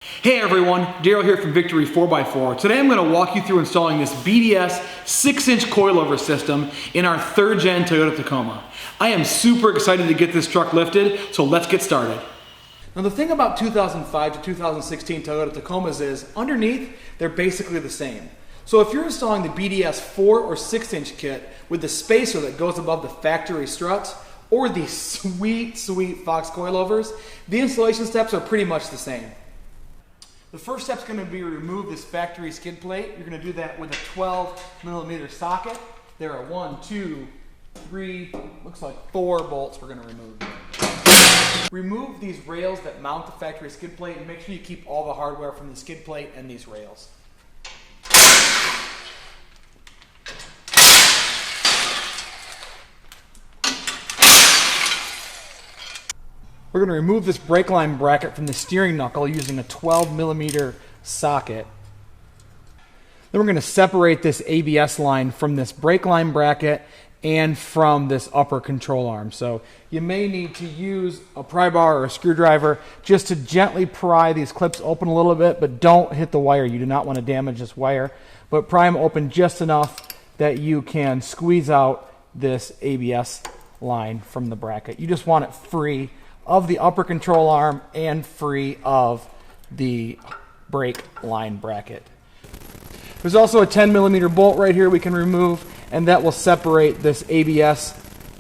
Hey everyone, Daryl here from Victory 4x4. Today I'm going to walk you through installing this BDS 6-inch coilover system in our 3rd gen Toyota Tacoma. I am super excited to get this truck lifted, so let's get started. Now the thing about 2005 to 2016 Toyota Tacomas is, underneath, they're basically the same. So if you're installing the BDS 4 or 6-inch kit with the spacer that goes above the factory struts, or the sweet Fox coilovers, the installation steps are pretty much the same. The first step is going to be to remove this factory skid plate. You're going to do that with a 12mm socket. There are 1, 2, 3, looks like 4 bolts we're going to remove. Remove these rails that mount the factory skid plate and make sure you keep all the hardware from the skid plate and these rails. We're going to remove this brake line bracket from the steering knuckle using a 12mm socket. Then we're going to separate this ABS line from this brake line bracket and from this upper control arm. So you may need to use a pry bar or a screwdriver just to gently pry these clips open a little bit, but don't hit the wire. You do not want to damage this wire, but pry them open just enough that you can squeeze out this ABS line from the bracket. You just want it free of the upper control arm and free of the brake line bracket. There's also a 10mm bolt right here we can remove, and that will separate this ABS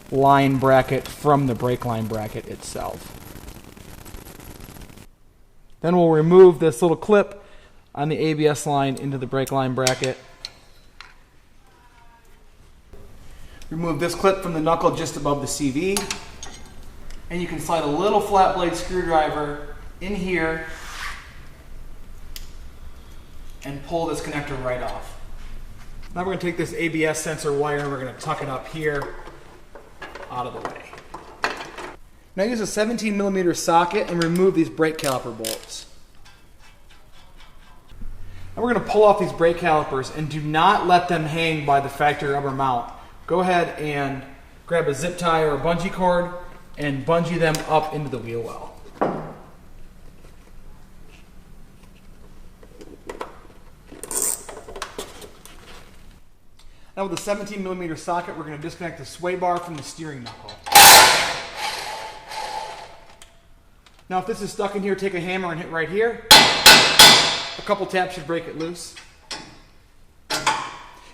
line bracket from the brake line bracket itself. Then we'll remove this little clip on the ABS line into the brake line bracket. Remove this clip from the knuckle just above the CV. And you can slide a little flat blade screwdriver in here and pull this connector right off. Now we're going to take this ABS sensor wire and we're going to tuck it up here out of the way. Now use a 17mm socket and remove these brake caliper bolts. Now we're going to pull off these brake calipers and do not let them hang by the factory rubber mount. Go ahead and grab a zip tie or a bungee cord and bungee them up into the wheel well. Now with the 17mm socket, we're going to disconnect the sway bar from the steering knuckle. Now if this is stuck in here, take a hammer and hit right here. A couple taps should break it loose.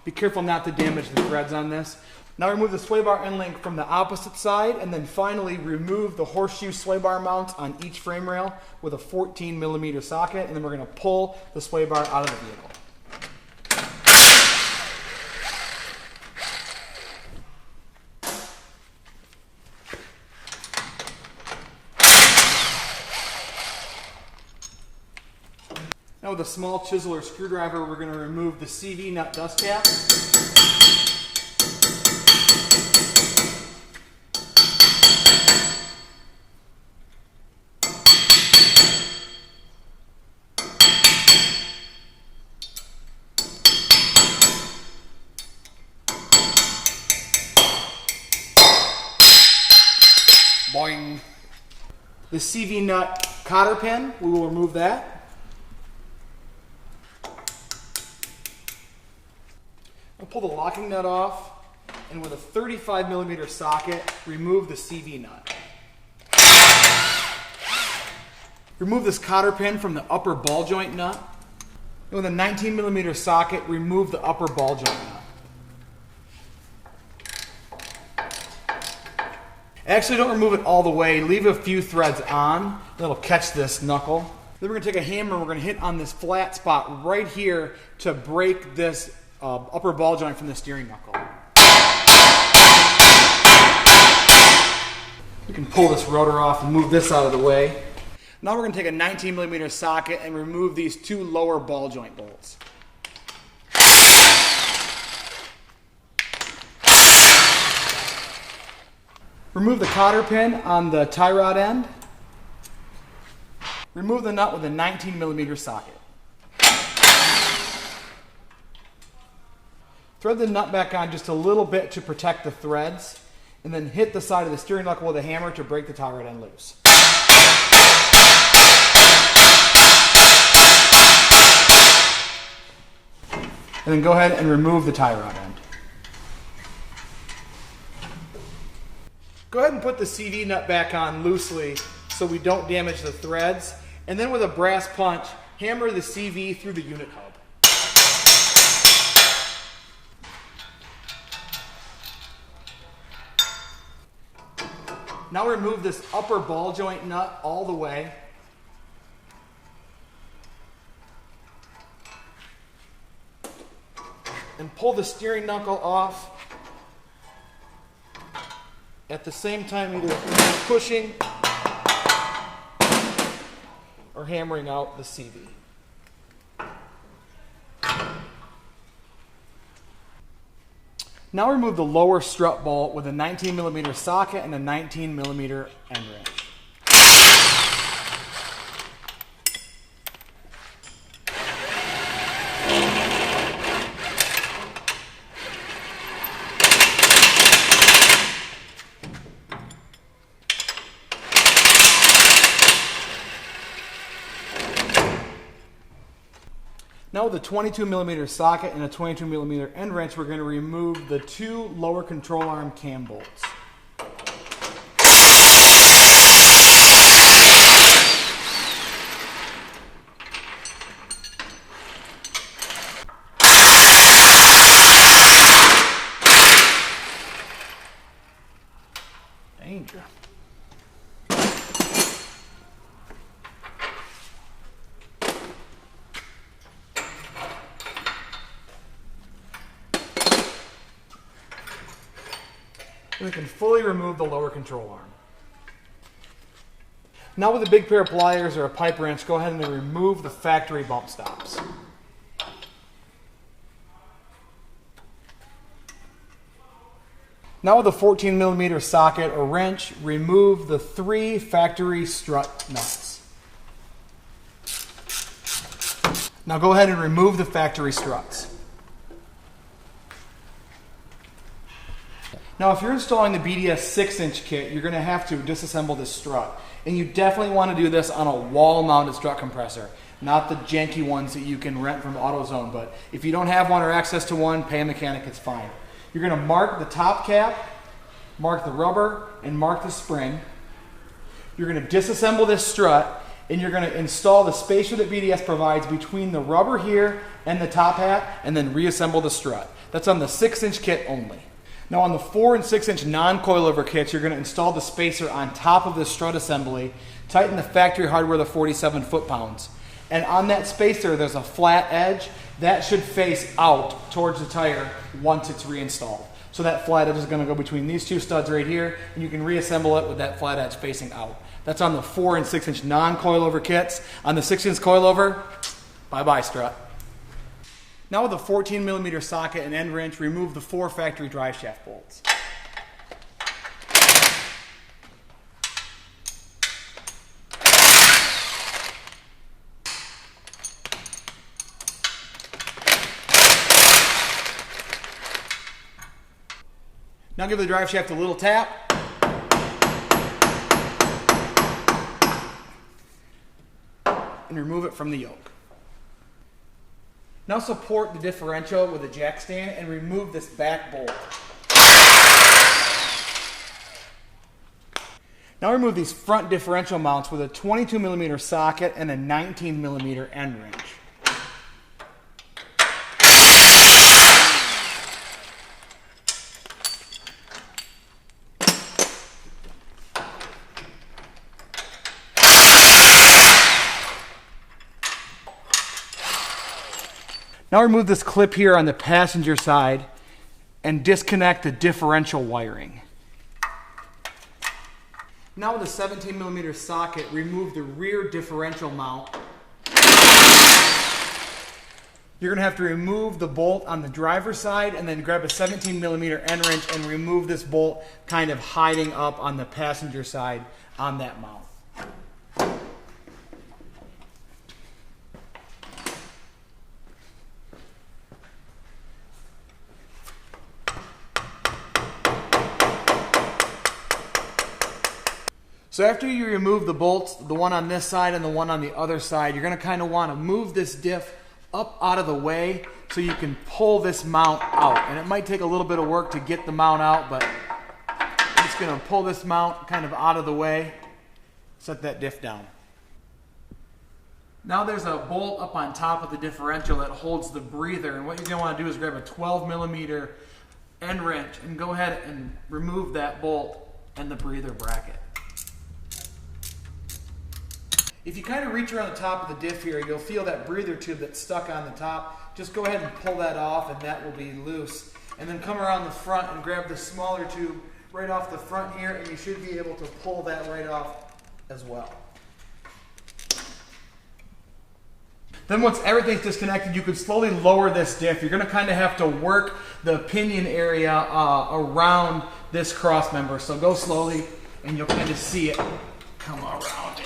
Be careful not to damage the threads on this. Now remove the sway bar end link from the opposite side, and then finally remove the horseshoe sway bar mounts on each frame rail with a 14mm socket, and then we're going to pull the sway bar out of the vehicle. Now with a small chisel or screwdriver, we're going to remove the CV nut dust cap. Boing. The CV nut cotter pin, we will remove that. I'll pull the locking nut off, and with a 35mm socket, remove the CV nut. Remove this cotter pin from the upper ball joint nut. And with a 19mm socket, remove the upper ball joint nut. Actually, don't remove it all the way. Leave a few threads on. That'll catch this knuckle. Then we're going to take a hammer and we're going to hit on this flat spot right here to break this upper ball joint from the steering knuckle. You can pull this rotor off and move this out of the way. Now we're going to take a 19mm socket and remove these 2 lower ball joint bolts. Remove the cotter pin on the tie rod end. Remove the nut with a 19mm socket. Thread the nut back on just a little bit to protect the threads, and then hit the side of the steering knuckle with a hammer to break the tie rod end loose. And then go ahead and remove the tie rod end. Go ahead and put the CV nut back on loosely so we don't damage the threads. And then with a brass punch, hammer the CV through the unit hub. Now remove this upper ball joint nut all the way. And pull the steering knuckle off. At the same time, either pushing or hammering out the CV. Now remove the lower strut bolt with a 19mm socket and a 19mm end wrench. Now with a 22mm socket and a 22mm end wrench, we're going to remove the two lower control arm cam bolts. Danger. We can fully remove the lower control arm. Now with a big pair of pliers or a pipe wrench, go ahead and remove the factory bump stops. Now with a 14mm socket or wrench, remove the 3 factory strut nuts. Now go ahead and remove the factory struts. Now if you're installing the BDS 6-inch kit, you're going to have to disassemble this strut. And you definitely want to do this on a wall-mounted strut compressor, not the janky ones that you can rent from AutoZone. But if you don't have one or access to one, pay a mechanic, it's fine. You're going to mark the top cap, mark the rubber, and mark the spring. You're going to disassemble this strut, and you're going to install the spacer that BDS provides between the rubber here and the top hat, and then reassemble the strut. That's on the 6-inch kit only. Now on the 4 and 6-inch non-coilover kits, you're going to install the spacer on top of the strut assembly, tighten the factory hardware to 47 foot-pounds. And on that spacer, there's a flat edge. That should face out towards the tire once it's reinstalled. So that flat edge is going to go between these two studs right here, and you can reassemble it with that flat edge facing out. That's on the 4 and 6-inch non-coilover kits. On the 6-inch coilover, bye-bye strut. Now with a 14mm socket and end wrench, remove the 4 factory drive shaft bolts. Now give the drive shaft a little tap. And remove it from the yoke. Now support the differential with a jack stand and remove this back bolt. Now remove these front differential mounts with a 22mm socket and a 19mm end wrench. Now remove this clip here on the passenger side and disconnect the differential wiring. Now with a 17mm socket, remove the rear differential mount. You're going to have to remove the bolt on the driver's side and then grab a 17mm end wrench and remove this bolt kind of hiding up on the passenger side on that mount. So after you remove the bolts, the one on this side and the one on the other side, you're going to kind of want to move this diff up out of the way so you can pull this mount out. And it might take a little bit of work to get the mount out, but I'm just gonna pull this mount kind of out of the way, set that diff down. Now there's a bolt up on top of the differential that holds the breather, and what you're gonna wanna do is grab a 12mm end wrench and go ahead and remove that bolt and the breather bracket. If you kind of reach around the top of the diff here, you'll feel that breather tube that's stuck on the top. Just go ahead and pull that off and that will be loose. And then come around the front and grab the smaller tube right off the front here, and you should be able to pull that right off as well. Then once everything's disconnected, you can slowly lower this diff. You're gonna kind of have to work the pinion area around this cross member. So go slowly and you'll kind of see it come around it.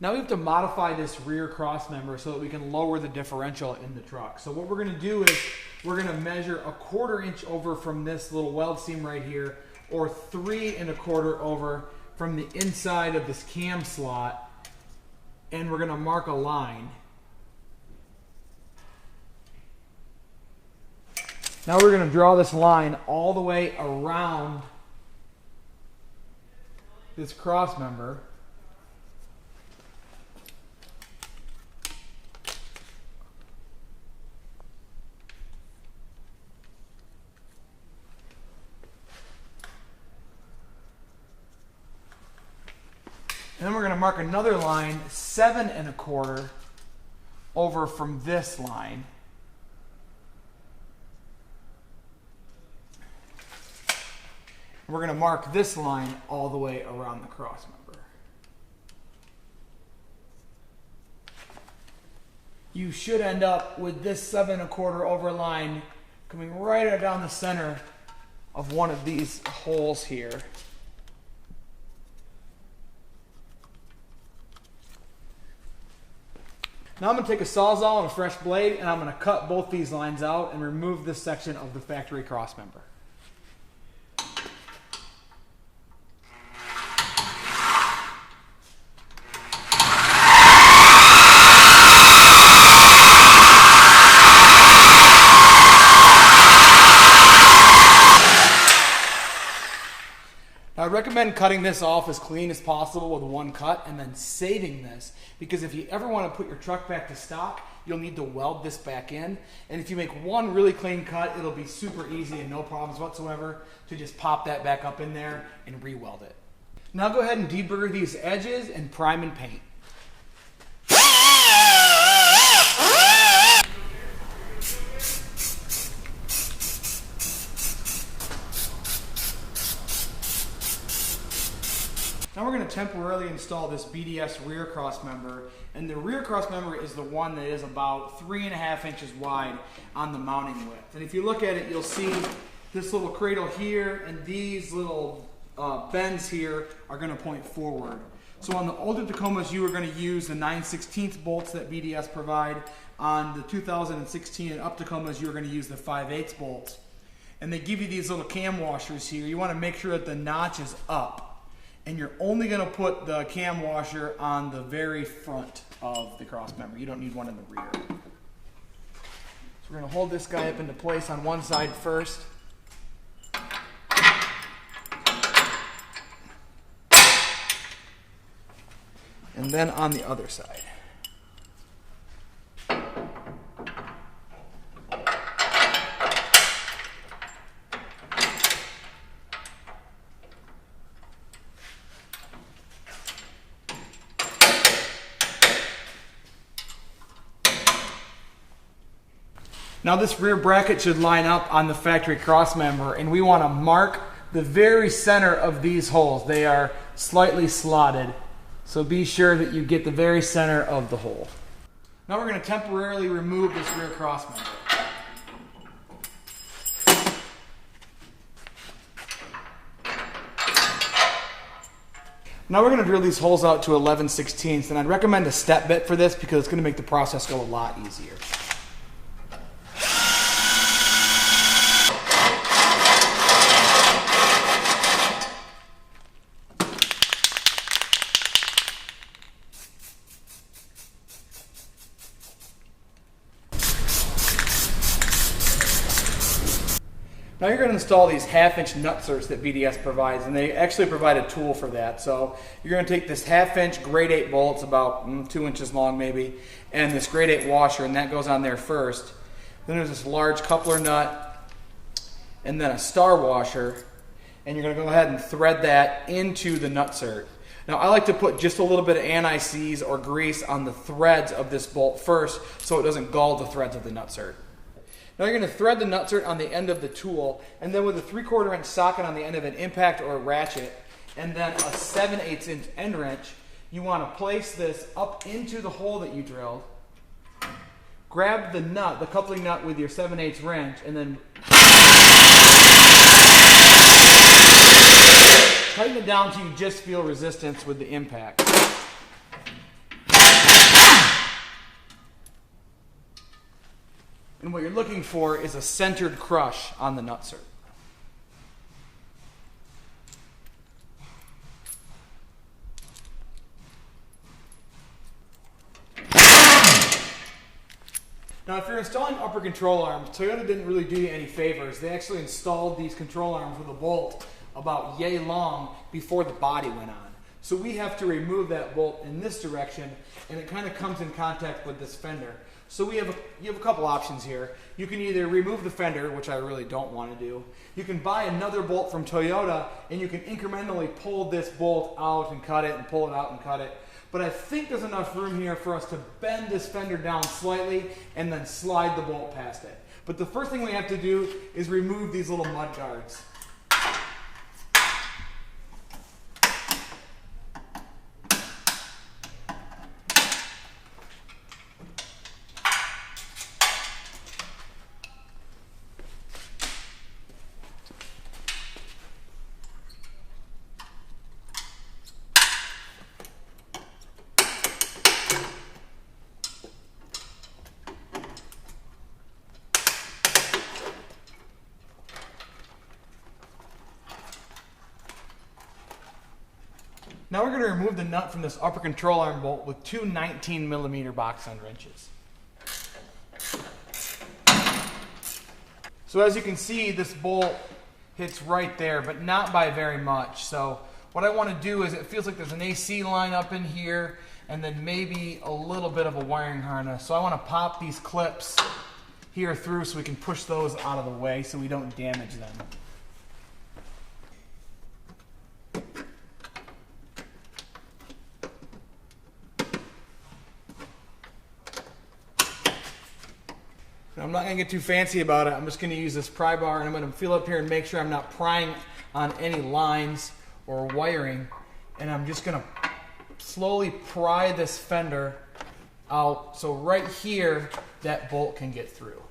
Now we have to modify this rear cross member so that we can lower the differential in the truck. So what we're gonna do is we're gonna measure a 1/4 inch over from this little weld seam right here, or 3 1/4 over from the inside of this cam slot, and we're gonna mark a line. Now we're gonna draw this line all the way around this cross member. And then we're going to mark another line 7 1/4 over from this line. And we're going to mark this line all the way around the cross member. You should end up with this 7 1/4 over line coming right down the center of one of these holes here. Now I'm going to take a Sawzall and a fresh blade, and I'm going to cut both these lines out and remove this section of the factory cross member. I recommend cutting this off as clean as possible with one cut and then saving this, because if you ever want to put your truck back to stock, you'll need to weld this back in. And if you make one really clean cut, it'll be super easy and no problems whatsoever to just pop that back up in there and re-weld it. Now go ahead and deburr these edges and prime and paint. Now we're going to temporarily install this BDS rear cross member, and the rear cross member is the one that is about 3.5 inches wide on the mounting width. And if you look at it, you'll see this little cradle here and these little bends here are going to point forward. So on the older Tacomas, you are going to use the 9/16 bolts that BDS provide. On the 2016 and up Tacomas, you're going to use the 5/8 bolts. And they give you these little cam washers here. You want to make sure that the notch is up. And you're only going to put the cam washer on the very front of the cross member. You don't need one in the rear. So we're going to hold this guy up into place on one side first. And then on the other side. Now this rear bracket should line up on the factory cross member, and we want to mark the very center of these holes. They are slightly slotted, so be sure that you get the very center of the hole. Now we're going to temporarily remove this rear cross member. Now we're going to drill these holes out to 11/16, and I'd recommend a step bit for this because it's going to make the process go a lot easier. Now you're going to install these 1/2-inch Nutserts that BDS provides, and they actually provide a tool for that. So you're going to take this 1/2-inch grade 8 bolt, it's about 2 inches long maybe, and this grade 8 washer, and that goes on there first. Then there's this large coupler nut, and then a star washer, and you're going to go ahead and thread that into the Nutsert. Now I like to put just a little bit of anti-seize or grease on the threads of this bolt first so it doesn't gall the threads of the Nutsert. Now you're going to thread the Nutsert on the end of the tool, and then with a 3/4 inch socket on the end of an impact or a ratchet, and then a 7/8 inch end wrench, you want to place this up into the hole that you drilled, grab the nut, the coupling nut with your 7/8 wrench, and then tighten it down till you just feel resistance with the impact. And what you're looking for is a centered crush on the Nutsert. Now if you're installing upper control arms, Toyota didn't really do you any favors. They actually installed these control arms with a bolt about yay long before the body went on. So we have to remove that bolt in this direction, and it kind of comes in contact with this fender. So you have a couple options here. You can either remove the fender, which I really don't want to do. You can buy another bolt from Toyota, and you can incrementally pull this bolt out and cut it, and pull it out and cut it. But I think there's enough room here for us to bend this fender down slightly and then slide the bolt past it. But the first thing we have to do is remove these little mud guards. Now we're going to remove the nut from this upper control arm bolt with two 19mm box end wrenches. So as you can see, this bolt hits right there, but not by very much. So what I want to do is, it feels like there's an AC line up in here, and then maybe a little bit of a wiring harness. So I want to pop these clips here through so we can push those out of the way so we don't damage them. I'm not going to get too fancy about it. I'm just going to use this pry bar, and I'm going to feel up here and make sure I'm not prying on any lines or wiring. And I'm just going to slowly pry this fender out so right here that bolt can get through.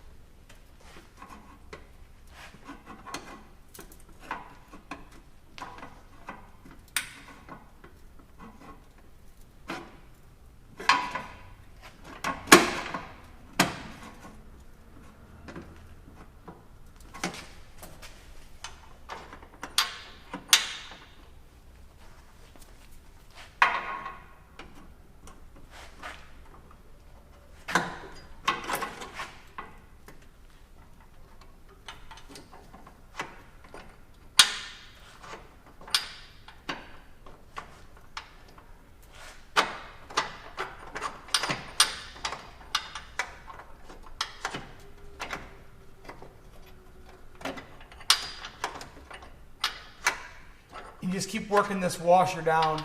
You just keep working this washer down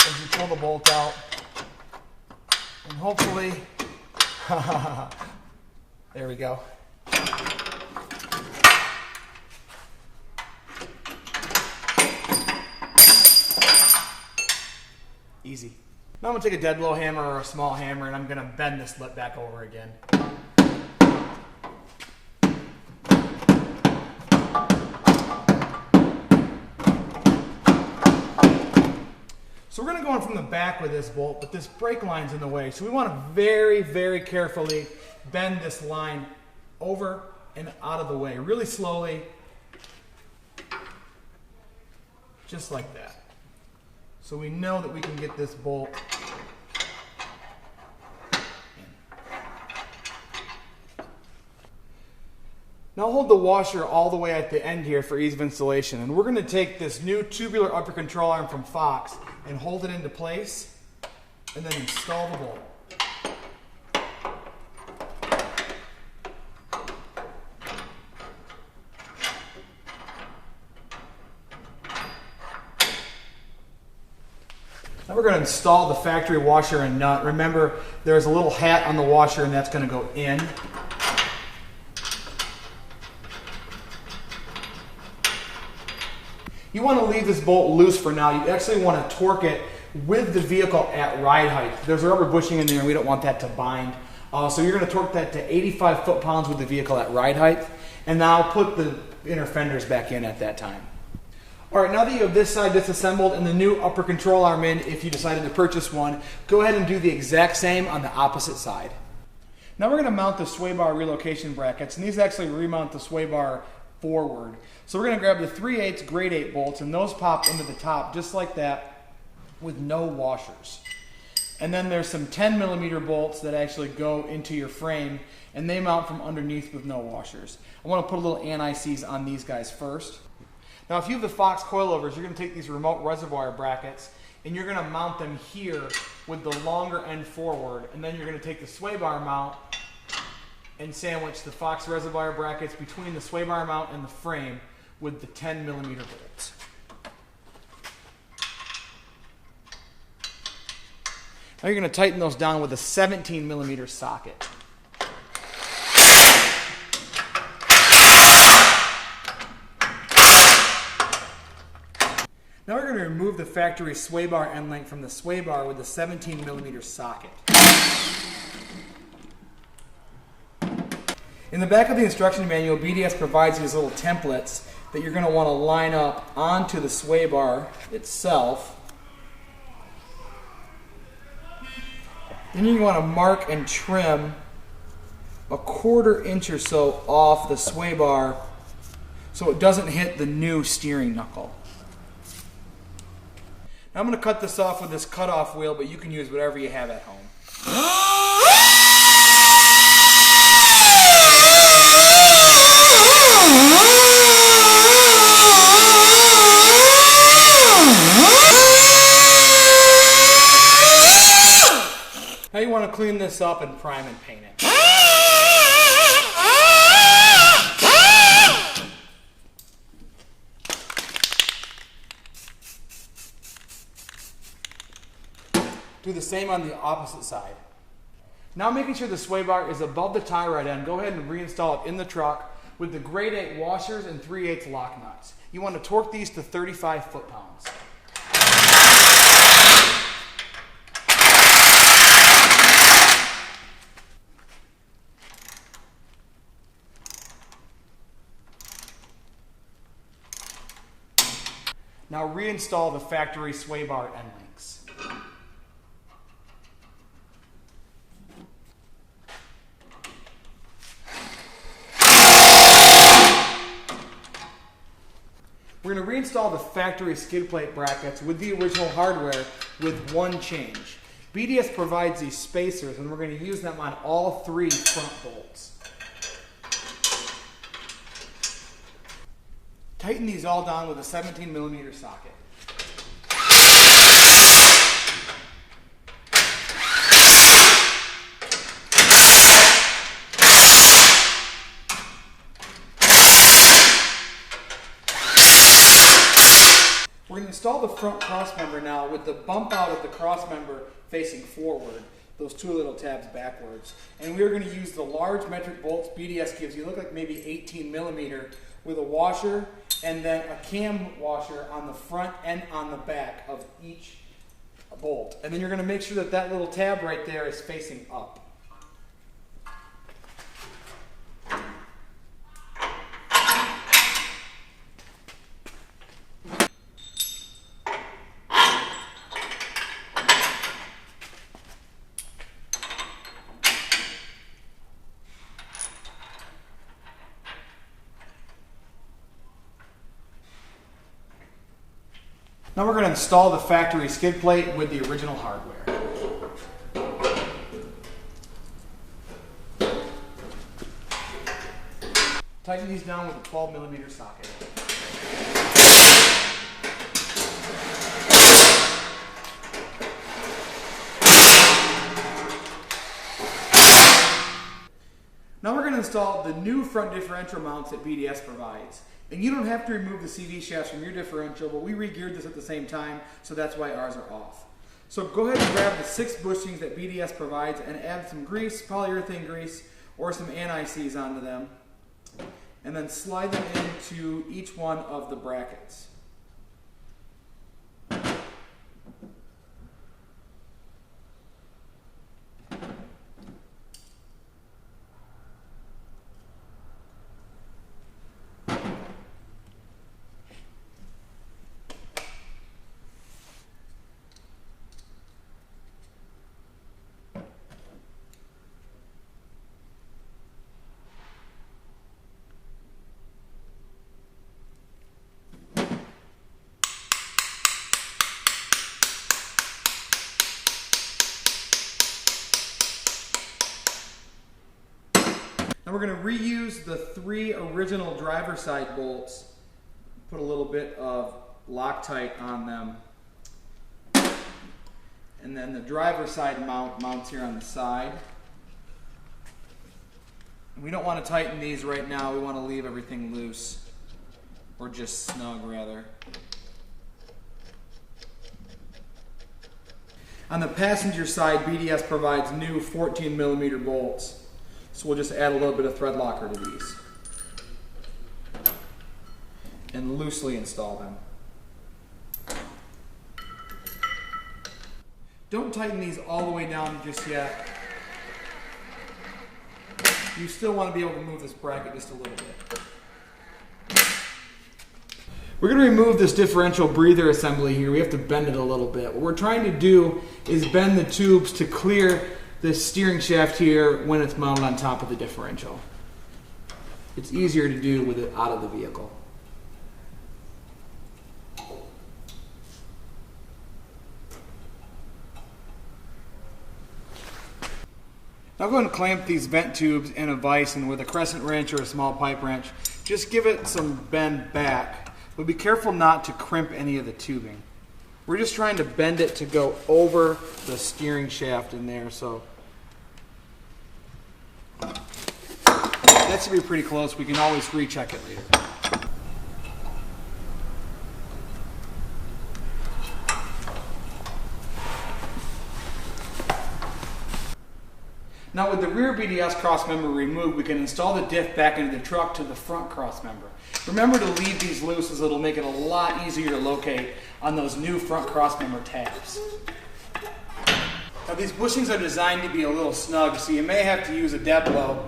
as you pull the bolt out. And hopefully, there we go. Easy. Now I'm going to take a dead blow hammer or a small hammer, and I'm going to bend this lip back over again. So we're going to go in from the back with this bolt, but this brake line's in the way. So we want to very, very carefully bend this line over and out of the way, really slowly, just like that. So we know that we can get this bolt in. Now hold the washer all the way at the end here for ease of installation. And we're going to take this new tubular upper control arm from Fox and hold it into place and then install the bolt. Now we're going to install the factory washer and nut. Remember, there's a little hat on the washer and that's going to go in. You want to leave this bolt loose for now. You actually want to torque it with the vehicle at ride height. There's a rubber bushing in there and we don't want that to bind. So you're going to torque that to 85 foot-pounds with the vehicle at ride height. And now put the inner fenders back in at that time. All right, now that you have this side disassembled and the new upper control arm in, if you decided to purchase one, go ahead and do the exact same on the opposite side. Now we're going to mount the sway bar relocation brackets, and these actually remount the sway bar forward. So we're going to grab the 3/8 grade 8 bolts, and those pop into the top just like that with no washers. And then there's some 10mm bolts that actually go into your frame, and they mount from underneath with no washers. I want to put a little anti-seize on these guys first. Now if you have the Fox coilovers, you're going to take these remote reservoir brackets and you're going to mount them here with the longer end forward, and then you're going to take the sway bar mount and sandwich the Fox reservoir brackets between the sway bar mount and the frame with the 10mm bolts. Now you're going to tighten those down with a 17mm socket. Now we're going to remove the factory sway bar end link from the sway bar with a 17mm socket. In the back of the instruction manual, BDS provides these little templates that you're going to want to line up onto the sway bar itself. Then you want to mark and trim a 1/4 inch or so off the sway bar so it doesn't hit the new steering knuckle. Now I'm going to cut this off with this cutoff wheel, but you can use whatever you have at home. Now you want to clean this up and prime and paint it. Do the same on the opposite side. Now making sure the sway bar is above the tie rod end, go ahead and reinstall it in the truck with the grade 8 washers and 3/8 lock nuts. You want to torque these to 35 foot-pounds. Now reinstall the factory sway bar end links. We're going to reinstall the factory skid plate brackets with the original hardware with one change. BDS provides these spacers and we're going to use them on all 3 front bolts. Tighten these all down with a 17mm socket. We're going to install the front crossmember now with the bump out of the crossmember facing forward, those 2 little tabs backwards. And we're going to use the large metric bolts BDS gives you. Look like maybe 18mm with a washer and then a cam washer on the front and on the back of each bolt. And then you're going to make sure that that little tab right there is facing up. Now we're going to install the factory skid plate with the original hardware. Tighten these down with a 12mm socket. Now we're going to install the new front differential mounts that BDS provides. And you don't have to remove the CV shafts from your differential, but we re-geared this at the same time, so that's why ours are off. So go ahead and grab the 6 bushings that BDS provides and add some grease, polyurethane grease, or some anti-seize onto them. And then slide them into each one of the brackets. Now we're going to reuse the 3 original driver side bolts, put a little bit of Loctite on them, and then the driver side mounts here on the side. And we don't want to tighten these right now, we want to leave everything loose, or just snug rather. On the passenger side, BDS provides new 14mm bolts. So we'll just add a little bit of thread locker to these and loosely install them. Don't tighten these all the way down just yet. You still want to be able to move this bracket just a little bit. We're going to remove this differential breather assembly here. We have to bend it a little bit. What we're trying to do is bend the tubes to clear this steering shaft here when it's mounted on top of the differential. It's easier to do with it out of the vehicle. Now I'm going to clamp these vent tubes in a vise, and with a crescent wrench or a small pipe wrench, just give it some bend back, but be careful not to crimp any of the tubing. We're just trying to bend it to go over the steering shaft in there, so that should be pretty close. We can always recheck it later. Now with the rear BDS crossmember removed, we can install the diff back into the truck to the front crossmember. Remember to leave these loose, as it'll make it a lot easier to locate on those new front crossmember tabs. Now these bushings are designed to be a little snug, so you may have to use a deb blow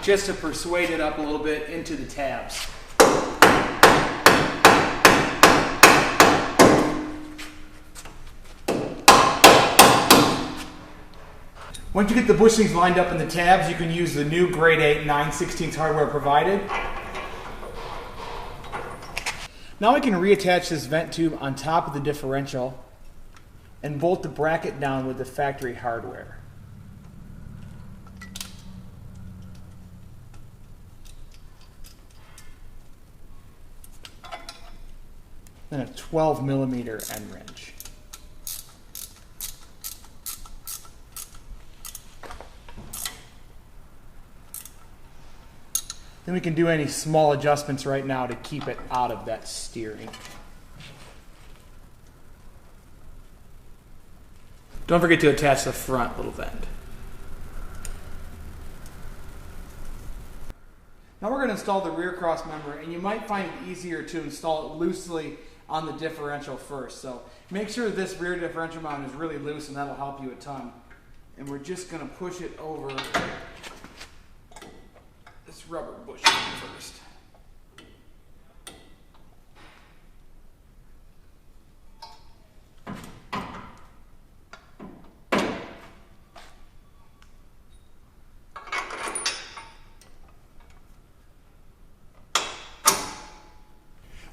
just to persuade it up a little bit into the tabs. Once you get the bushings lined up in the tabs, you can use the new grade 8 9/16 hardware provided. Now I can reattach this vent tube on top of the differential and bolt the bracket down with the factory hardware. Then a 12mm end wrench. Then we can do any small adjustments right now to keep it out of that steering. Don't forget to attach the front little vent. Now we're going to install the rear cross member, and you might find it easier to install it loosely on the differential first. So make sure this rear differential mount is really loose, and that'll help you a ton. And we're just going to push it over this rubber bushing first.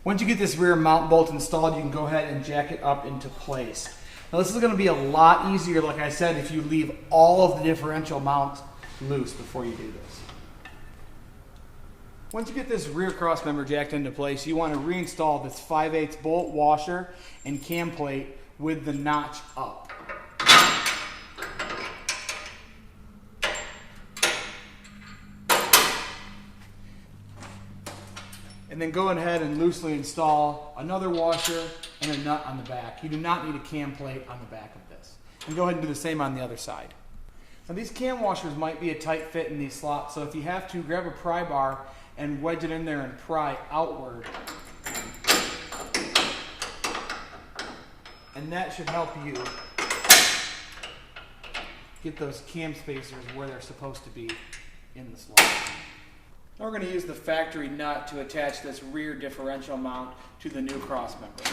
Once you get this rear mount bolt installed, you can go ahead and jack it up into place. Now this is going to be a lot easier, like I said, if you leave all of the differential mounts loose before you do this. Once you get this rear cross member jacked into place, you want to reinstall this 5/8 bolt washer and cam plate with the notch up. And then go ahead and loosely install another washer and a nut on the back. You do not need a cam plate on the back of this. And go ahead and do the same on the other side. Now these cam washers might be a tight fit in these slots, so if you have to, grab a pry bar and wedge it in there and pry outward. And that should help you get those cam spacers where they're supposed to be in the slot. Now we're going to use the factory nut to attach this rear differential mount to the new cross member.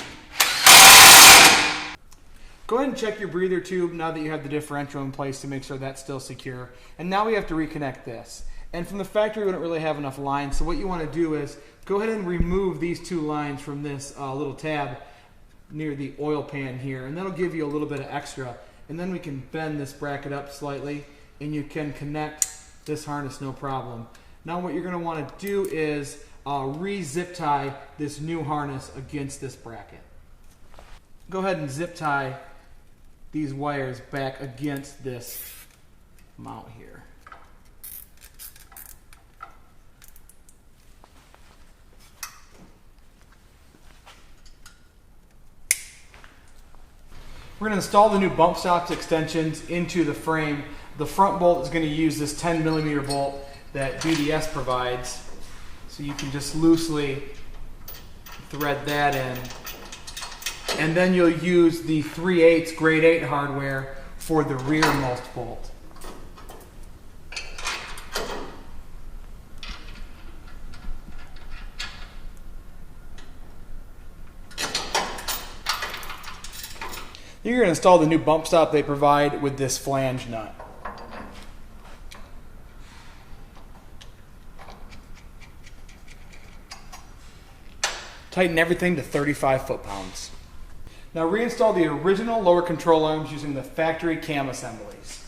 Go ahead and check your breather tube now that you have the differential in place to make sure that's still secure. And now we have to reconnect this. And from the factory we don't really have enough lines, so what you want to do is go ahead and remove these two lines from this little tab near the oil pan here, and that'll give you a little bit of extra. And then we can bend this bracket up slightly and you can connect this harness no problem. Now what you're going to want to do is re-zip tie this new harness against this bracket. Go ahead and zip tie these wires back against this mount here. We're going to install the new bump stops extensions into the frame. The front bolt is going to use this 10mm bolt that BDS provides. So you can just loosely thread that in. And then you'll use the 3/8 grade 8 hardware for the rearmost bolt. You're going to install the new bump stop they provide with this flange nut. Tighten everything to 35 foot-pounds. Now reinstall the original lower control arms using the factory cam assemblies.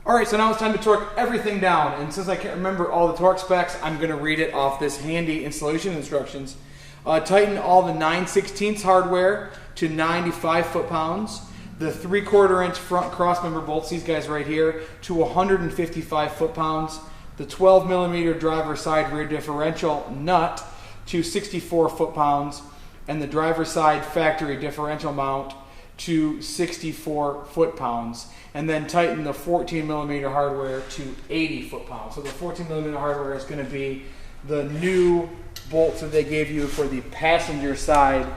Alright, so now it's time to torque everything down, and since I can't remember all the torque specs, I'm going to read it off this handy installation instructions. Tighten all the 9/16 hardware to 95 foot-pounds, the 3/4 inch front cross-member bolts, these guys right here, to 155 foot-pounds, the 12mm driver side rear differential nut to 64 foot-pounds, and the driver side factory differential mount to 64 foot-pounds, and then tighten the 14mm hardware to 80 foot-pounds. So the 14mm hardware is going to be the new bolts that they gave you for the passenger side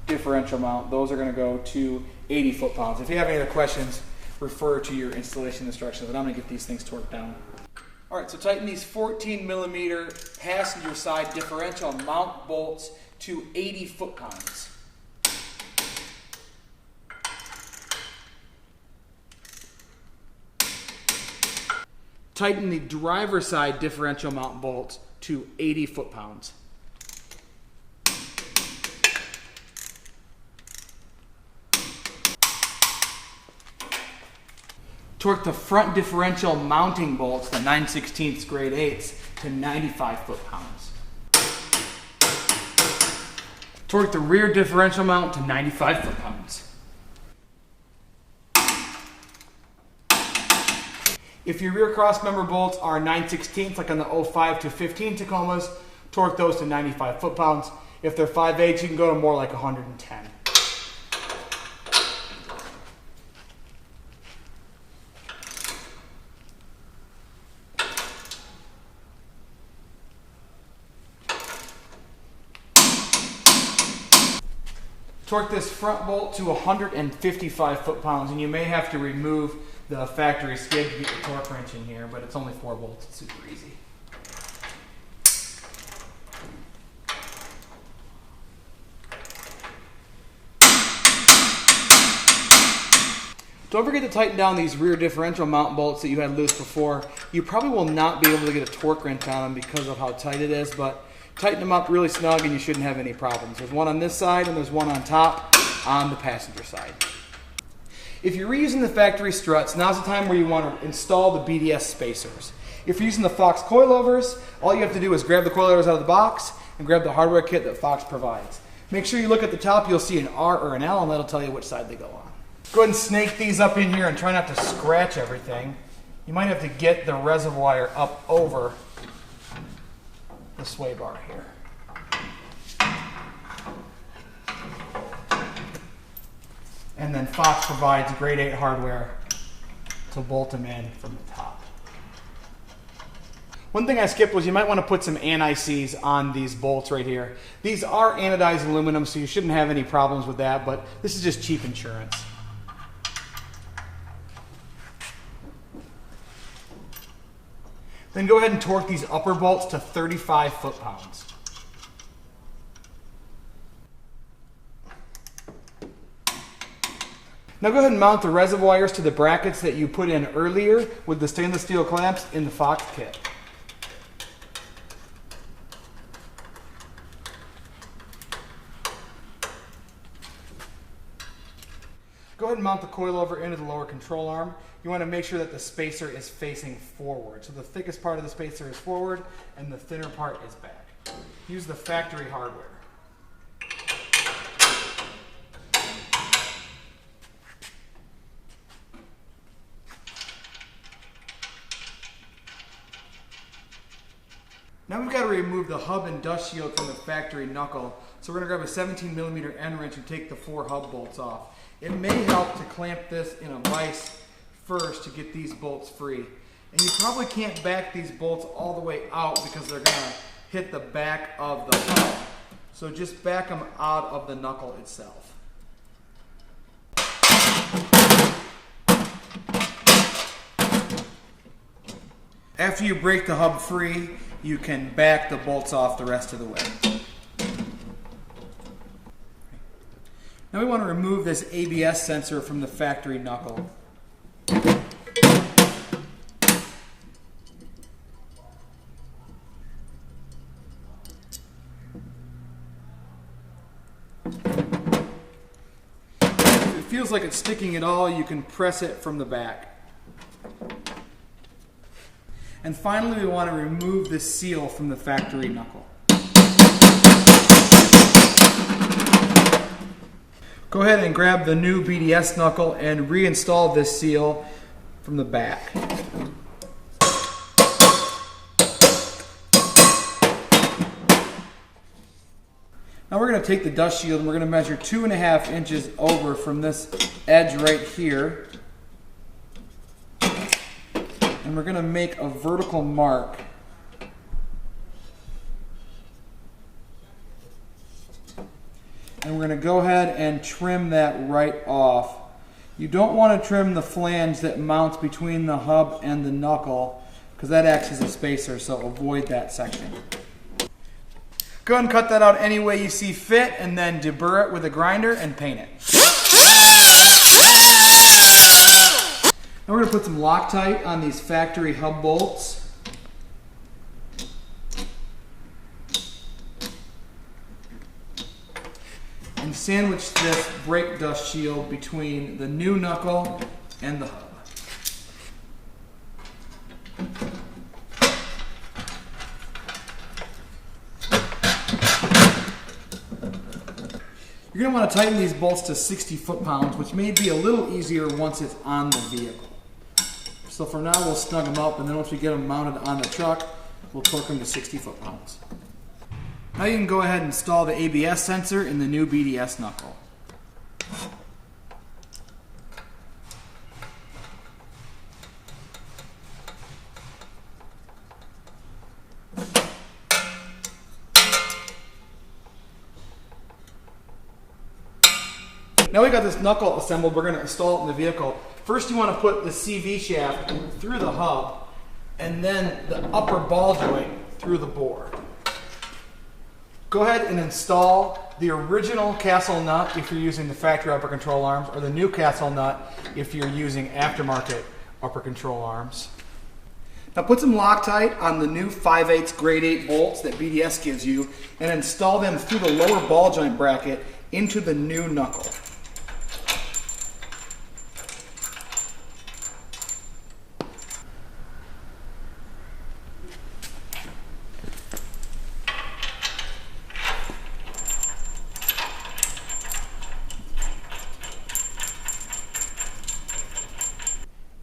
differential mount. Those are going to go to 80 foot-pounds. If you have any other questions, refer to your installation instructions, and I'm going to get these things torqued down. Alright, so tighten these 14mm passenger side differential mount bolts to 80 foot-pounds. Tighten the driver side differential mount bolts to 80 foot-pounds. Torque the front differential mounting bolts, the 9/16 grade 8s, to 95 foot-pounds. Torque the rear differential mount to 95 foot-pounds. If your rear cross member bolts are 9/16 like on the 05 to 15 Tacomas, torque those to 95 foot-pounds. If they're 5/8, you can go to more like 110. Torque this front bolt to 155 foot-pounds, and you may have to remove the factory skid to get the torque wrench in here, but it's only 4 bolts. It's super easy. Don't forget to tighten down these rear differential mount bolts that you had loose before. You probably will not be able to get a torque wrench on them because of how tight it is, but tighten them up really snug and you shouldn't have any problems. There's one on this side and there's one on top on the passenger side. If you're reusing the factory struts, now's the time where you want to install the BDS spacers. If you're using the Fox coilovers, all you have to do is grab the coilovers out of the box and grab the hardware kit that Fox provides. Make sure you look at the top, you'll see an R or an L, and that'll tell you which side they go on. Go ahead and snake these up in here and try not to scratch everything. You might have to get the reservoir up over the sway bar here. And then Fox provides grade 8 hardware to bolt them in from the top. One thing I skipped was you might want to put some anti-seize on these bolts right here. These are anodized aluminum, so you shouldn't have any problems with that, but this is just cheap insurance. Then go ahead and torque these upper bolts to 35 foot-pounds. Now go ahead and mount the reservoirs to the brackets that you put in earlier with the stainless steel clamps in the Fox kit. Go ahead and mount the coilover into the lower control arm. You want to make sure that the spacer is facing forward. So the thickest part of the spacer is forward and the thinner part is back. Use the factory hardware. Now we've got to remove the hub and dust shield from the factory knuckle. So we're going to grab a 17mm end wrench and take the 4 hub bolts off. It may help to clamp this in a vise first to get these bolts free. And you probably can't back these bolts all the way out because they're going to hit the back of the hub. So just back them out of the knuckle itself. After you break the hub free, you can back the bolts off the rest of the way. Now we want to remove this ABS sensor from the factory knuckle. If it feels like it's sticking at all, you can press it from the back. And finally, we want to remove the seal from the factory knuckle. Go ahead and grab the new BDS knuckle and reinstall this seal from the back. Now we're going to take the dust shield and we're going to measure 2.5 inches over from this edge right here. And we're going to make a vertical mark. And we're going to go ahead and trim that right off. You don't want to trim the flange that mounts between the hub and the knuckle because that acts as a spacer, so avoid that section. Go ahead and cut that out any way you see fit and then deburr it with a grinder and paint it. Now we're going to put some Loctite on these factory hub bolts. And sandwich this brake dust shield between the new knuckle and the hub. You're going to want to tighten these bolts to 60 foot-pounds, which may be a little easier once it's on the vehicle. So for now, we'll snug them up, and then once we get them mounted on the truck, we'll torque them to 60 foot-pounds. Now you can go ahead and install the ABS sensor in the new BDS knuckle. Now we got this knuckle assembled, we're going to install it in the vehicle. First you want to put the CV shaft through the hub and then the upper ball joint through the bore. Go ahead and install the original castle nut if you're using the factory upper control arms, or the new castle nut if you're using aftermarket upper control arms. Now put some Loctite on the new 5/8 grade 8 bolts that BDS gives you and install them through the lower ball joint bracket into the new knuckle.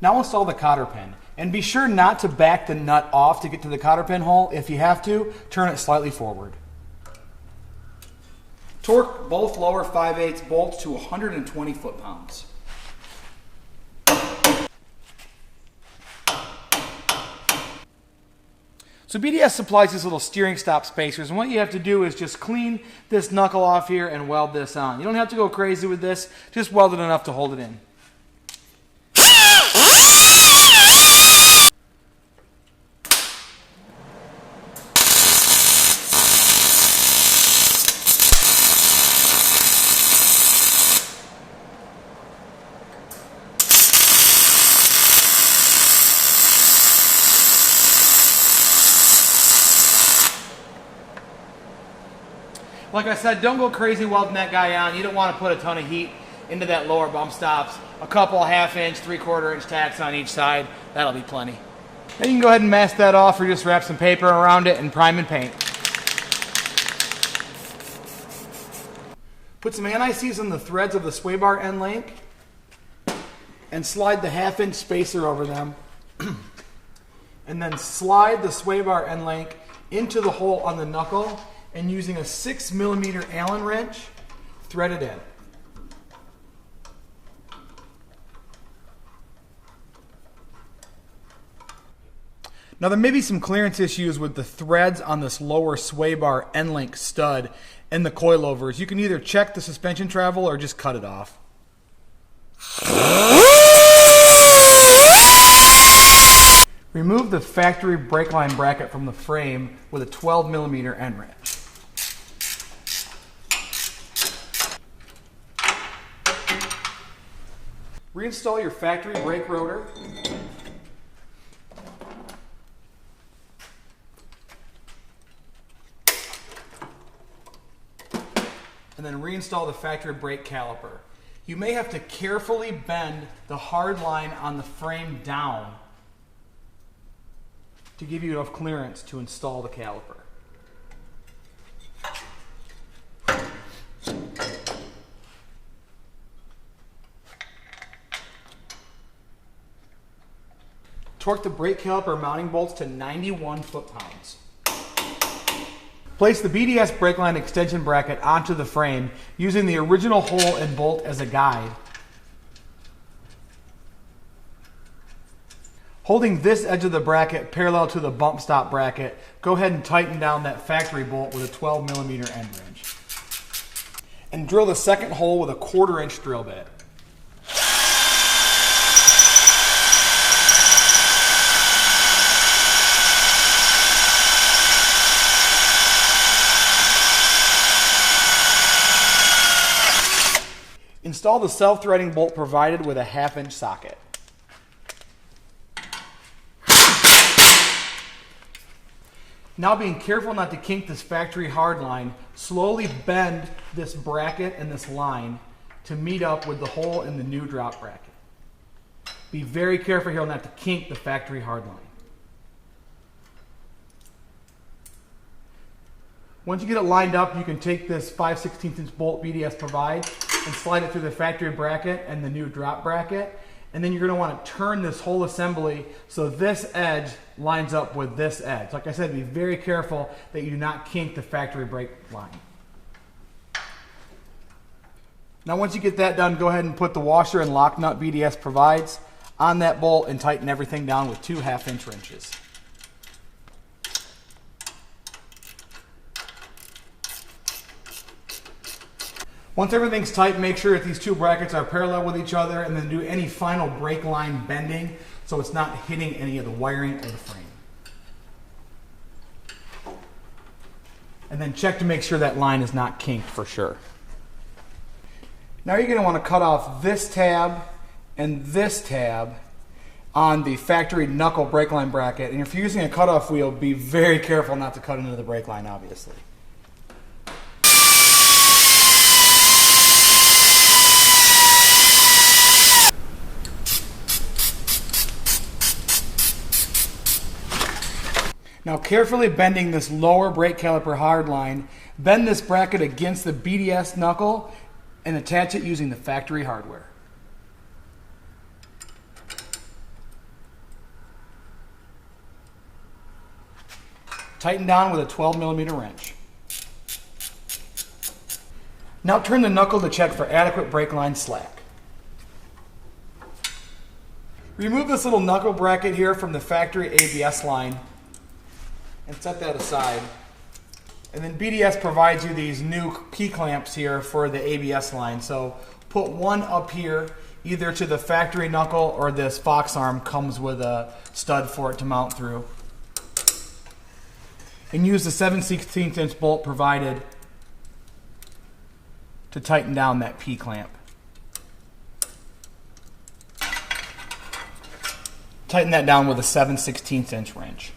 Now install the cotter pin, and be sure not to back the nut off to get to the cotter pin hole. If you have to, turn it slightly forward. Torque both lower 5/8 bolts to 120 foot-pounds. So BDS supplies these little steering stop spacers, and what you have to do is just clean this knuckle off here and weld this on. You don't have to go crazy with this, just weld it enough to hold it in. Like I said, don't go crazy welding that guy on. You don't want to put a ton of heat into that lower bump stops. A couple 1/2 inch, 3/4 inch tacks on each side. That'll be plenty. Then you can go ahead and mask that off or just wrap some paper around it and prime and paint. Put some anti-seize on the threads of the sway bar end link and slide the 1/2 inch spacer over them. And then slide the sway bar end link into the hole on the knuckle, and using a 6mm Allen wrench, thread it in. Now there may be some clearance issues with the threads on this lower sway bar end link stud and the coilovers. You can either check the suspension travel or just cut it off. Remove the factory brake line bracket from the frame with a 12mm end wrench. Reinstall your factory brake rotor. And then reinstall the factory brake caliper. You may have to carefully bend the hard line on the frame down to give you enough clearance to install the caliper. Torque the brake caliper mounting bolts to 91 foot-pounds. Place the BDS brake line extension bracket onto the frame using the original hole and bolt as a guide. Holding this edge of the bracket parallel to the bump stop bracket, go ahead and tighten down that factory bolt with a 12mm end wrench. And drill the second hole with a 1/4 inch drill bit. Install the self-threading bolt provided with a 1/2 inch socket. Now, being careful not to kink this factory hard line, slowly bend this bracket and this line to meet up with the hole in the new drop bracket. Be very careful here not to kink the factory hard line. Once you get it lined up, you can take this 5/16 inch bolt BDS provides and slide it through the factory bracket and the new drop bracket. And then you're going to want to turn this whole assembly so this edge lines up with this edge. Like I said, be very careful that you do not kink the factory brake line. Now once you get that done, go ahead and put the washer and lock nut BDS provides on that bolt and tighten everything down with 2 1/2 inch wrenches. Once everything's tight, make sure that these two brackets are parallel with each other, and then do any final brake line bending so it's not hitting any of the wiring of the frame. and then check to make sure that line is not kinked for sure. Now you're going to want to cut off this tab and this tab on the factory knuckle brake line bracket. And if you're using a cutoff wheel, be very careful not to cut into the brake line, obviously. Now carefully bending this lower brake caliper hard line, bend this bracket against the BDS knuckle and attach it using the factory hardware. Tighten down with a 12mm wrench. Now turn the knuckle to check for adequate brake line slack. Remove this little knuckle bracket here from the factory ABS line and set that aside. And then BDS provides you these new P-clamps here for the ABS line. So put one up here, either to the factory knuckle or this Fox arm comes with a stud for it to mount through. And use the 7/16 inch bolt provided to tighten down that P-clamp. Tighten that down with a 7/16 inch wrench.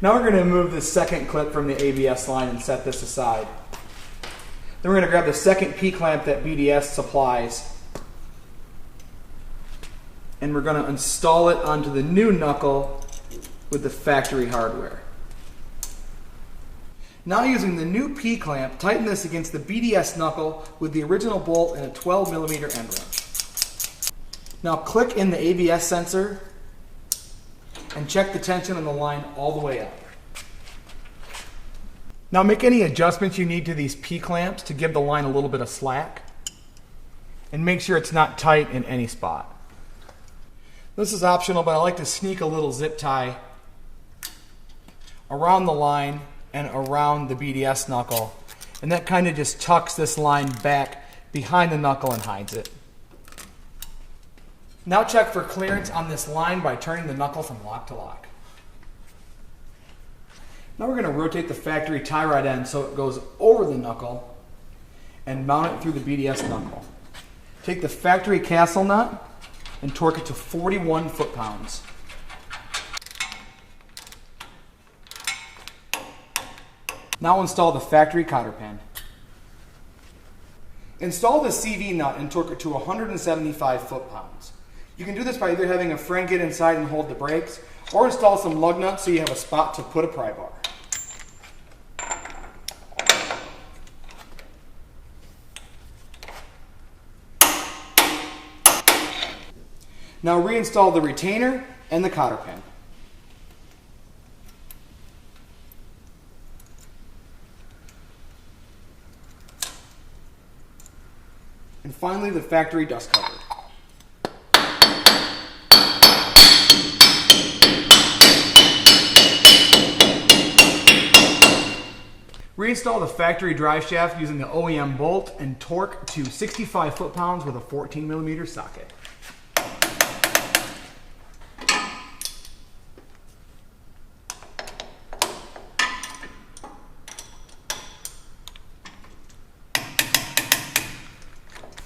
Now we're going to remove the second clip from the ABS line and set this aside. Then we're going to grab the second P-clamp that BDS supplies, and we're going to install it onto the new knuckle with the factory hardware. Now using the new P-clamp, tighten this against the BDS knuckle with the original bolt and a 12mm end wrench. Now click in the ABS sensor and check the tension on the line all the way up. Now make any adjustments you need to these P-clamps to give the line a little bit of slack, and make sure it's not tight in any spot. This is optional, but I like to sneak a little zip tie around the line and around the BDS knuckle, and that kind of just tucks this line back behind the knuckle and hides it. Now check for clearance on this line by turning the knuckle from lock to lock. Now we're going to rotate the factory tie rod end so it goes over the knuckle and mount it through the BDS knuckle. Take the factory castle nut and torque it to 41 foot-pounds. Now install the factory cotter pin. Install the CV nut and torque it to 175 foot-pounds. You can do this by either having a friend get inside and hold the brakes, or install some lug nuts so you have a spot to put a pry bar. Now reinstall the retainer and the cotter pin. And finally the factory dust cover. Reinstall the factory drive shaft using the OEM bolt and torque to 65 foot-pounds with a 14mm socket.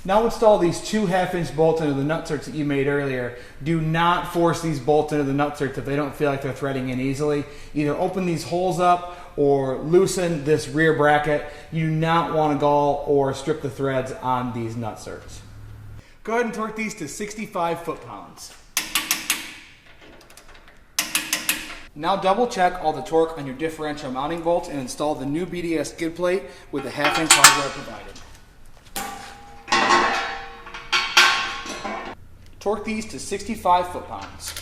Now install these two 1/2-inch bolts into the nutserts that you made earlier. Do not force these bolts into the nutserts if they don't feel like they're threading in easily. Either open these holes up or loosen this rear bracket. You do not want to gall or strip the threads on these nutserts. Go ahead and torque these to 65 foot-pounds. Now double check all the torque on your differential mounting bolts and install the new BDS skid plate with the 1/2-inch hardware provided. Torque these to 65 foot-pounds.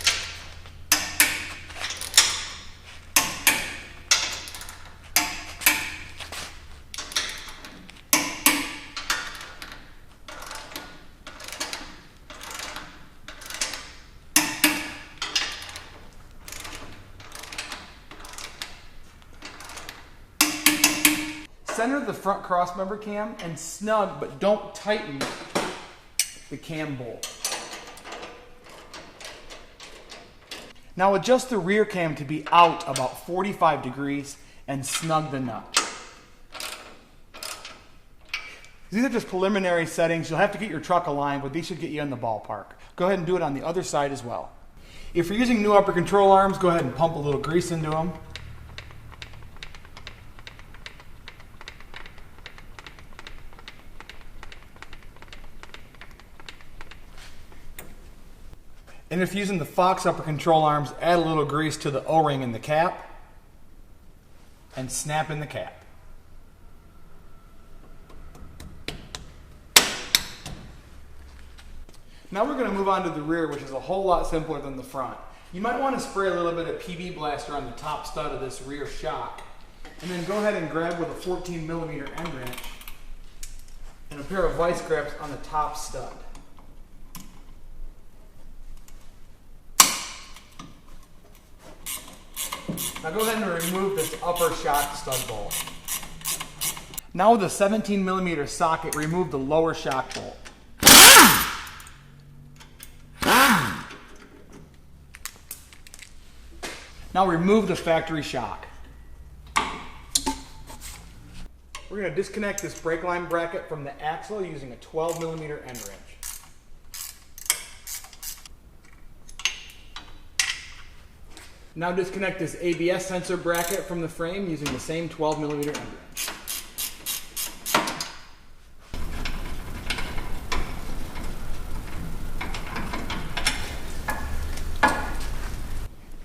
Center the front crossmember cam and snug, but don't tighten the cam bolt. Now adjust the rear cam to be out about 45 degrees and snug the nut. These are just preliminary settings. You'll have to get your truck aligned, but these should get you in the ballpark. Go ahead and do it on the other side as well. If you're using new upper control arms, go ahead and pump a little grease into them. And if you're using the Fox upper control arms, add a little grease to the O-ring in the cap and snap in the cap. Now we're going to move on to the rear, which is a whole lot simpler than the front. You might want to spray a little bit of PB Blaster on the top stud of this rear shock, and then go ahead and grab with a 14mm end wrench and a pair of vice grips on the top stud. Now go ahead and remove this upper shock stud bolt. Now with a 17mm socket, remove the lower shock bolt. Now remove the factory shock. We're going to disconnect this brake line bracket from the axle using a 12mm end wrench. Now disconnect this ABS sensor bracket from the frame using the same 12mm end wrench.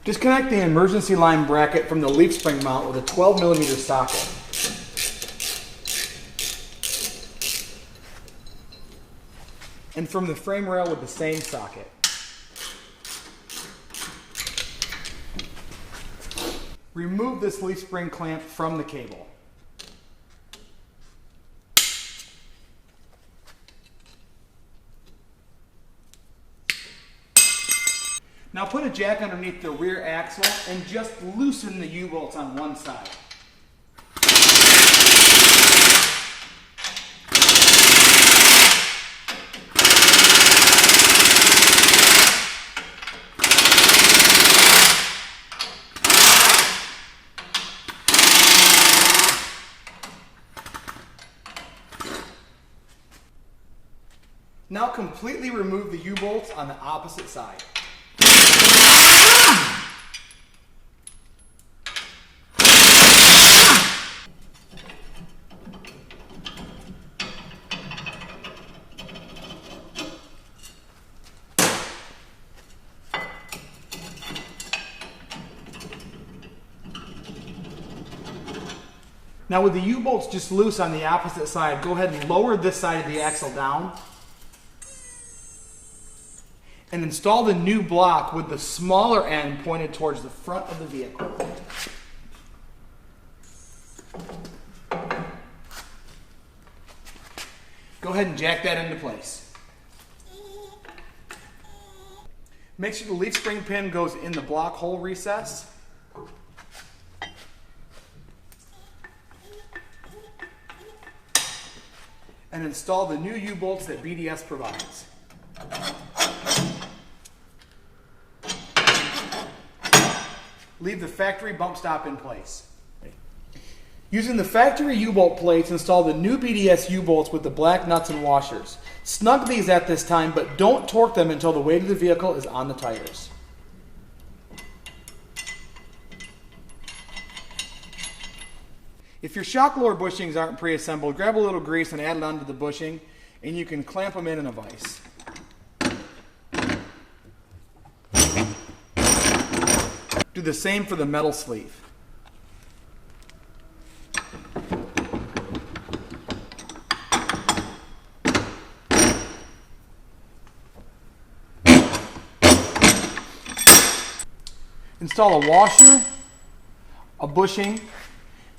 Disconnect the emergency line bracket from the leaf spring mount with a 12mm socket. And from the frame rail with the same socket. Remove this leaf spring clamp from the cable. Now put a jack underneath the rear axle and just loosen the U-bolts on one side. Now completely remove the U-bolts on the opposite side. Now with the U-bolts just loose on the opposite side, go ahead and lower this side of the axle down and install the new block with the smaller end pointed towards the front of the vehicle. Go ahead and jack that into place. Make sure the leaf spring pin goes in the block hole recess. And install the new U-bolts that BDS provides. Leave the factory bump stop in place. Using the factory U-bolt plates, install the new BDS U-bolts with the black nuts and washers. Snug these at this time, but don't torque them until the weight of the vehicle is on the tires. If your shock lower bushings aren't pre-assembled, grab a little grease and add it onto the bushing, and you can clamp them in a vise. Do the same for the metal sleeve. Install a washer, a bushing,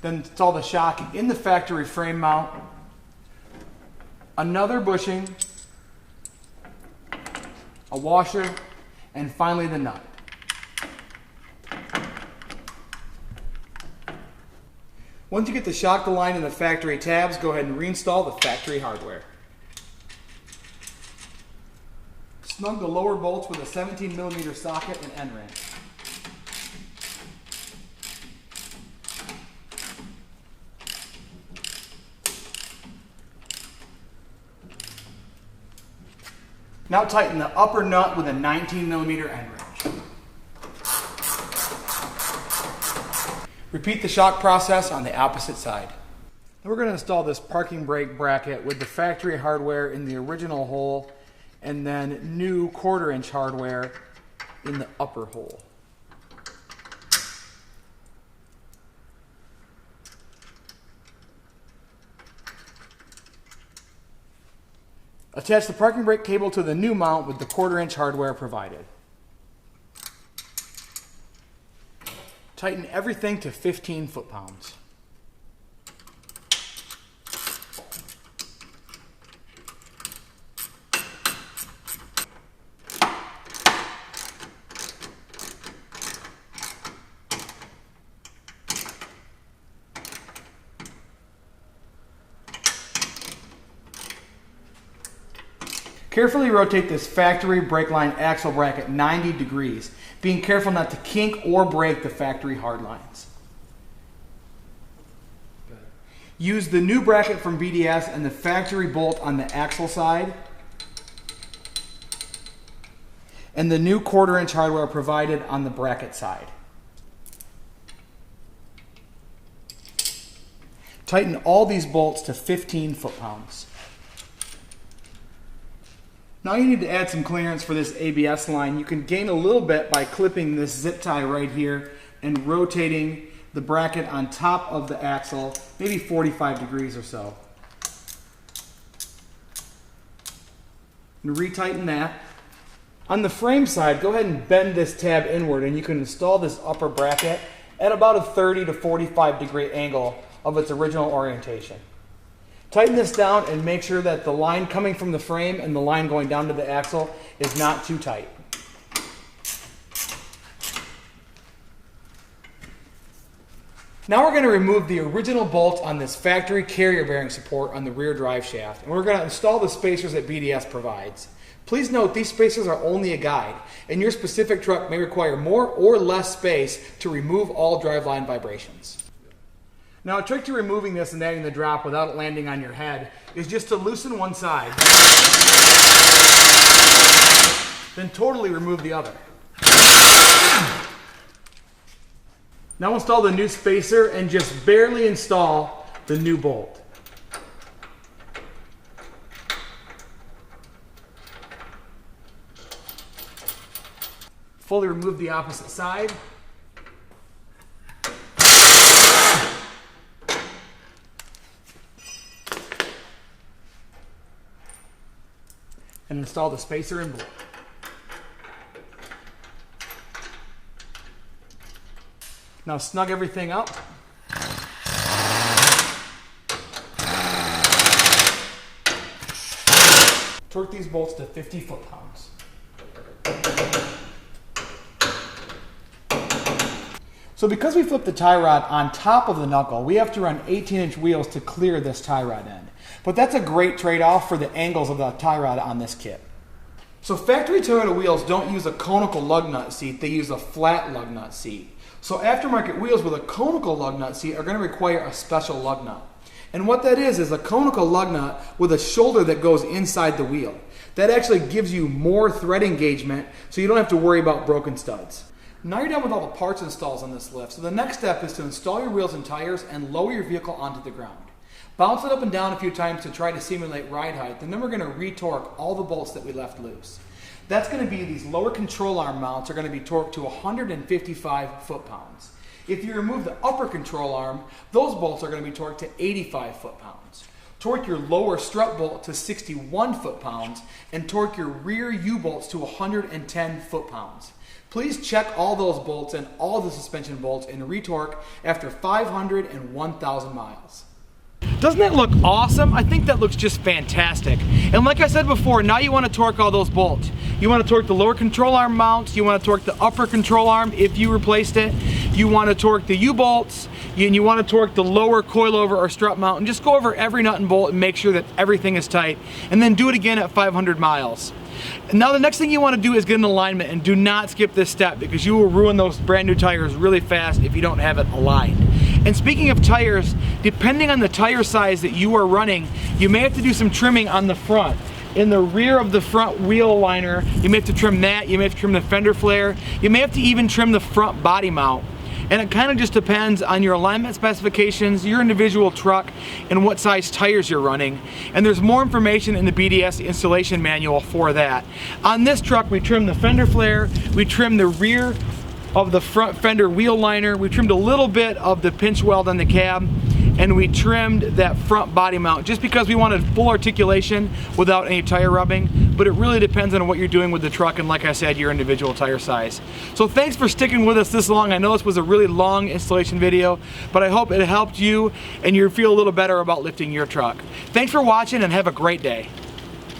then install the shock in the factory frame mount, another bushing, a washer, and finally the nut. Once you get the shock aligned in the factory tabs, go ahead and reinstall the factory hardware. Snug the lower bolts with a 17mm socket and end wrench. Now tighten the upper nut with a 19mm end wrench. Repeat the shock process on the opposite side. Now we're going to install this parking brake bracket with the factory hardware in the original hole and then new 1/4 inch hardware in the upper hole. Attach the parking brake cable to the new mount with the 1/4 inch hardware provided. Tighten everything to 15 foot-pounds. Carefully rotate this factory brake line axle bracket 90 degrees, being careful not to kink or break the factory hard lines. Use the new bracket from BDS and the factory bolt on the axle side, and the new 1/4 inch hardware provided on the bracket side. Tighten all these bolts to 15 foot-pounds. Now you need to add some clearance for this ABS line. You can gain a little bit by clipping this zip tie right here and rotating the bracket on top of the axle, maybe 45 degrees or so. And retighten that. On the frame side, go ahead and bend this tab inward and you can install this upper bracket at about a 30 to 45 degree angle of its original orientation. Tighten this down and make sure that the line coming from the frame and the line going down to the axle is not too tight. Now we're going to remove the original bolt on this factory carrier bearing support on the rear drive shaft, and we're going to install the spacers that BDS provides. Please note these spacers are only a guide, and your specific truck may require more or less space to remove all driveline vibrations. Now a trick to removing this and adding the drop without it landing on your head is just to loosen one side, then totally remove the other. Now install the new spacer and just barely install the new bolt. Fully remove the opposite side. And install the spacer and bolt. Now snug everything up. Torque these bolts to 50 foot-pounds. So because we flipped the tie rod on top of the knuckle, we have to run 18-inch wheels to clear this tie rod end. But that's a great trade-off for the angles of the tie rod on this kit. So factory Toyota wheels don't use a conical lug nut seat, they use a flat lug nut seat. So aftermarket wheels with a conical lug nut seat are going to require a special lug nut. And what that is a conical lug nut with a shoulder that goes inside the wheel. That actually gives you more thread engagement so you don't have to worry about broken studs. Now you're done with all the parts installs on this lift, so the next step is to install your wheels and tires and lower your vehicle onto the ground. Bounce it up and down a few times to try to simulate ride height, and then we're going to re-torque all the bolts that we left loose. That's going to be these lower control arm mounts are going to be torqued to 155 foot-pounds. If you remove the upper control arm, those bolts are going to be torqued to 85 foot-pounds. Torque your lower strut bolt to 61 foot-pounds and torque your rear U-bolts to 110 foot-pounds. Please check all those bolts and all the suspension bolts and retorque after 500 and 1,000 miles. Doesn't that look awesome? I think that looks just fantastic. And like I said before, now you want to torque all those bolts. You want to torque the lower control arm mounts, you want to torque the upper control arm if you replaced it, you want to torque the U-bolts, and you want to torque the lower coilover or strut mount, and just go over every nut and bolt and make sure that everything is tight, and then do it again at 500 miles. Now the next thing you want to do is get an alignment, and do not skip this step because you will ruin those brand new tires really fast if you don't have it aligned. And speaking of tires, depending on the tire size that you are running, you may have to do some trimming on the front. in the rear of the front wheel liner. You may have to trim that, you may have to trim the fender flare, you may have to even trim the front body mount. And it kind of just depends on your alignment specifications, your individual truck, and what size tires you're running. And there's more information in the BDS installation manual for that. On this truck, we trimmed the fender flare, we trimmed the rear of the front fender wheel liner, we trimmed a little bit of the pinch weld on the cab, and we trimmed that front body mount just because we wanted full articulation without any tire rubbing. But it really depends on what you're doing with the truck and, like I said, your individual tire size. So thanks for sticking with us this long. I know this was a really long installation video, but I hope it helped you and you feel a little better about lifting your truck. Thanks for watching and have a great day.